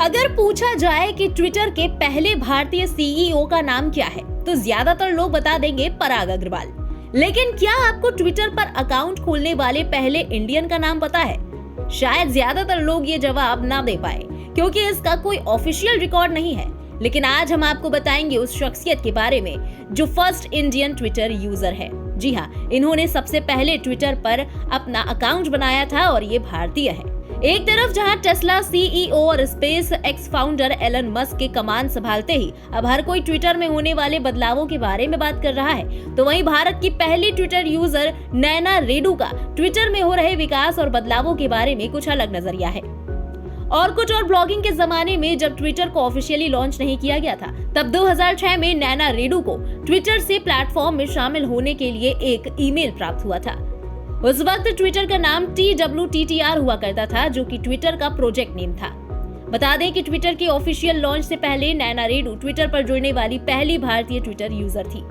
अगर पूछा जाए कि ट्विटर के पहले भारतीय सीईओ का नाम क्या है, तो ज्यादातर लोग बता देंगे पराग अग्रवाल। लेकिन क्या आपको ट्विटर पर अकाउंट खोलने वाले पहले इंडियन का नाम पता है? शायद ज्यादातर लोग ये जवाब ना दे पाए, क्योंकि इसका कोई ऑफिशियल रिकॉर्ड नहीं है। लेकिन आज हम आपको बताएंगे उस शख्सियत के बारे में जो फर्स्ट इंडियन ट्विटर यूजर है। जी हाँ, इन्होंने सबसे पहले ट्विटर पर अपना अकाउंट बनाया था और ये भारतीय है। एक तरफ जहां टेस्ला सीईओ और SpaceX founder Elon Musk के कमान संभालते ही अब हर कोई ट्विटर में होने वाले बदलावों के बारे में बात कर रहा है, तो वहीं भारत की पहली ट्विटर यूजर नैना रेडू का ट्विटर में हो रहे विकास और बदलावों के बारे में कुछ अलग नजरिया है। और कुछ और ब्लॉगिंग के जमाने में जब ट्विटर को ऑफिशियली लॉन्च नहीं किया गया था, तब 2006 में नैना रेडू को ट्विटर से प्लेटफॉर्म में शामिल होने के लिए एक ईमेल प्राप्त हुआ था। उस वक्त ट्विटर का नाम TWTTR हुआ करता था, जो कि ट्विटर का प्रोजेक्ट नेम था। बता दें कि ट्विटर के ऑफिशियल लॉन्च से पहले नैना रेडू ट्विटर पर जुड़ने वाली पहली भारतीय ट्विटर यूजर थी।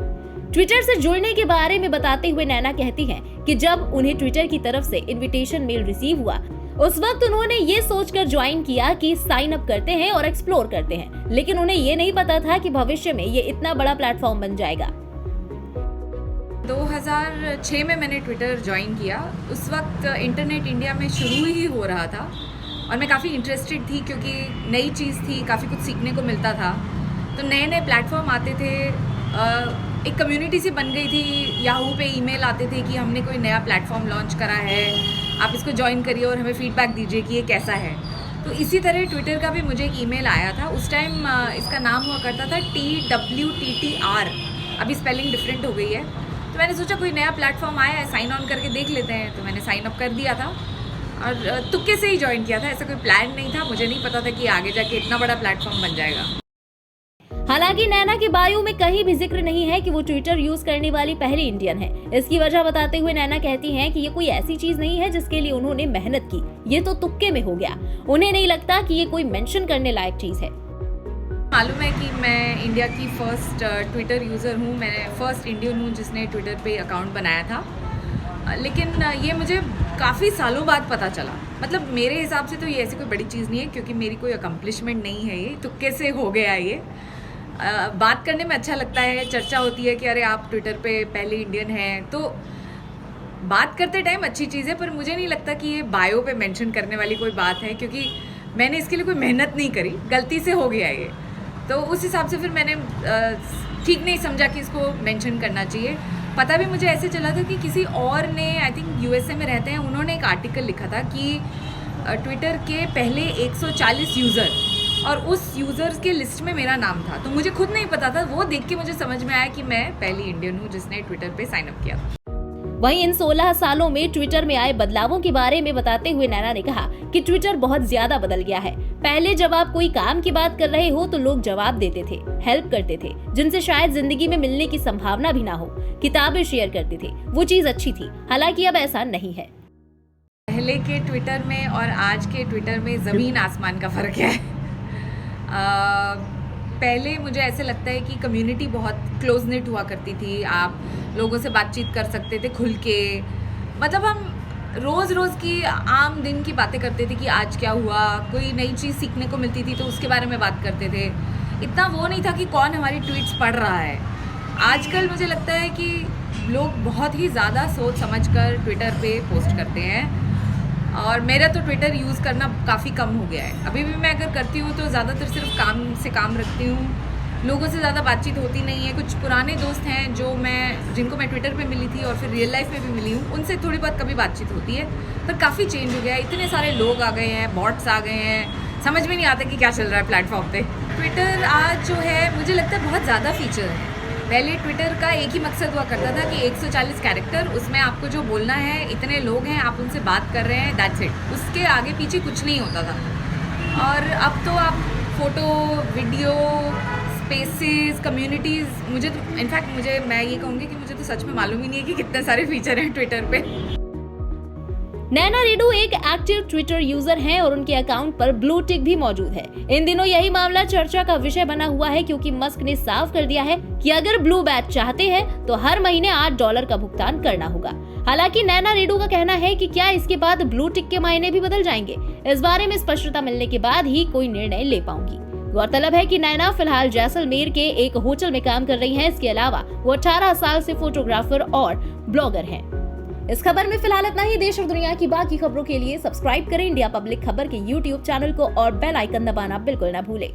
ट्विटर से जुड़ने के बारे में बताते हुए नैना कहती हैं कि जब उन्हें ट्विटर की तरफ से इन्विटेशन मेल रिसीव हुआ, उस वक्त उन्होंने ये सोचकर ज्वाइन किया कि साइन अप करते हैं और एक्सप्लोर करते हैं, लेकिन उन्हें ये नहीं पता था कि भविष्य में ये इतना बड़ा प्लेटफॉर्म बन जाएगा। 2006 में मैंने ट्विटर ज्वाइन किया। उस वक्त इंटरनेट इंडिया में शुरू ही हो रहा था और मैं काफ़ी इंटरेस्टेड थी, क्योंकि नई चीज़ थी, काफ़ी कुछ सीखने को मिलता था। तो नए नए प्लेटफॉर्म आते थे, एक कम्युनिटी सी बन गई थी। याहू पे ईमेल आते थे कि हमने कोई नया प्लेटफॉर्म लॉन्च करा है, आप इसको ज्वाइन करिए और हमें फीडबैक दीजिए कि ये कैसा है। तो इसी तरह ट्विटर का भी मुझे एक ईमेल आया था। उस टाइम इसका नाम हुआ करता था TWTTR, अभी स्पेलिंग डिफरेंट हो गई है। तो मैंने सोचा कोई नया प्लेटफॉर्म आया है, साइन ऑन करके देख लेते हैं। तो मैंने साइन अप कर दिया था और तुक्के से ही ज्वाइन किया था। ऐसा कोई प्लान नहीं था, मुझे नहीं पता था कि आगे जाके इतना बड़ा प्लेटफॉर्म बन जाएगा। हालांकि नैना के बायो में कहीं भी जिक्र नहीं है कि वो ट्विटर यूज करने वाली पहली इंडियन है। इसकी वजह बताते हुए नैना कहती हैं कि ये कोई ऐसी चीज नहीं है जिसके लिए उन्होंने मेहनत की, ये तो तुक्के में हो गया। उन्हें नहीं लगता कि ये कोई मेंशन करने लायक चीज है। मालूम है कि मैं इंडिया की फर्स्ट ट्विटर यूज़र हूँ, मैं फर्स्ट इंडियन हूँ जिसने ट्विटर पे अकाउंट बनाया था। लेकिन ये मुझे काफ़ी सालों बाद पता चला। मतलब मेरे हिसाब से तो ये ऐसी कोई बड़ी चीज़ नहीं है, क्योंकि मेरी कोई अकम्पलिशमेंट नहीं है, ये तुक्के से हो गया ये। बात करने में अच्छा लगता है, चर्चा होती है कि अरे आप ट्विटर पे पहले इंडियन हैं, तो बात करते टाइम अच्छी चीज़ है, पर मुझे नहीं लगता कि ये बायो पे मेंशन करने वाली कोई बात है, क्योंकि मैंने इसके लिए कोई मेहनत नहीं करी, गलती से हो गया ये। तो उस हिसाब से फिर मैंने ठीक नहीं समझा कि इसको मेंशन करना चाहिए। पता भी मुझे ऐसे चला था कि किसी और ने, आई थिंक USA में रहते हैं, उन्होंने एक आर्टिकल लिखा था कि ट्विटर के पहले 140 यूज़र और उस यूज़र्स के लिस्ट में मेरा नाम था। तो मुझे खुद नहीं पता था, वो देख के मुझे समझ में आया कि मैं पहली इंडियन हूँ जिसने ट्विटर पे साइन अप किया। वहीं इन 16 सालों में ट्विटर में आए बदलावों के बारे में बताते हुए नैना ने कहा कि ट्विटर बहुत ज्यादा बदल गया है। पहले जब आप कोई काम की बात कर रहे हो तो लोग जवाब देते थे, हेल्प करते थे, जिनसे शायद जिंदगी में मिलने की संभावना भी ना हो, किताबें शेयर करते थे, वो चीज अच्छी थी। हालांकि अब ऐसा नहीं है। पहले के ट्विटर में और आज के ट्विटर में जमीन आसमान का फर्क है। पहले मुझे ऐसे लगता है कि कम्युनिटी बहुत क्लोज निट हुआ करती थी, आप लोगों से बातचीत कर सकते थे खुल के। मतलब हम रोज़ की आम दिन की बातें करते थे कि आज क्या हुआ, कोई नई चीज़ सीखने को मिलती थी तो उसके बारे में बात करते थे। इतना वो नहीं था कि कौन हमारी ट्वीट्स पढ़ रहा है। आजकल मुझे लगता है कि लोग बहुत ही ज़्यादा सोच समझ कर ट्विटर पे पोस्ट करते हैं, और मेरा तो ट्विटर यूज़ करना काफ़ी कम हो गया है। अभी भी मैं अगर करती हूँ तो ज़्यादातर सिर्फ काम से काम रखती हूँ, लोगों से ज़्यादा बातचीत होती नहीं है। कुछ पुराने दोस्त हैं जिनको मैं ट्विटर पे मिली थी और फिर रियल लाइफ में भी मिली हूँ, उनसे थोड़ी बहुत कभी बातचीत होती है, पर काफ़ी चेंज हो गया है। इतने सारे लोग आ गए हैं, बॉट्स आ गए हैं, समझ में नहीं आता कि क्या चल रहा है प्लेटफॉर्म पे। ट्विटर आज जो है मुझे लगता है बहुत ज़्यादा फीचर है। पहले ट्विटर का एक ही मकसद हुआ करता था कि 140 कैरेक्टर, उसमें आपको जो बोलना है, इतने लोग हैं, आप उनसे बात कर रहे हैं, दैट्स इट। उसके आगे पीछे कुछ नहीं होता था। और अब तो आप फोटो, वीडियो, स्पेसेस, कम्युनिटीज़, मैं ये कहूँगी कि मुझे तो सच में मालूम ही नहीं है कि कितने सारे फीचर हैं ट्विटर पे। नैना रेडू एक एक्टिव ट्विटर यूजर हैं और उनके अकाउंट पर ब्लू टिक भी मौजूद है। इन दिनों यही मामला चर्चा का विषय बना हुआ है, क्योंकि मस्क ने साफ कर दिया है कि अगर ब्लू बैच चाहते हैं तो हर महीने $8 का भुगतान करना होगा। हालांकि नैना रेडू का कहना है कि क्या इसके बाद ब्लू टिक के मायने भी बदल जाएंगे, इस बारे में स्पष्टता मिलने के बाद ही कोई निर्णय ले पाऊंगी। गौरतलब है कि नैना फिलहाल जैसलमेर के एक होटल में काम कर रही हैं। इसके अलावा वो 18 साल से फोटोग्राफर और ब्लॉगर हैं। इस खबर में फिलहाल इतना ही। देश और दुनिया की बाकी खबरों के लिए सब्सक्राइब करें इंडिया पब्लिक खबर के YouTube चैनल को और बेल आइकन दबाना बिल्कुल न भूलें।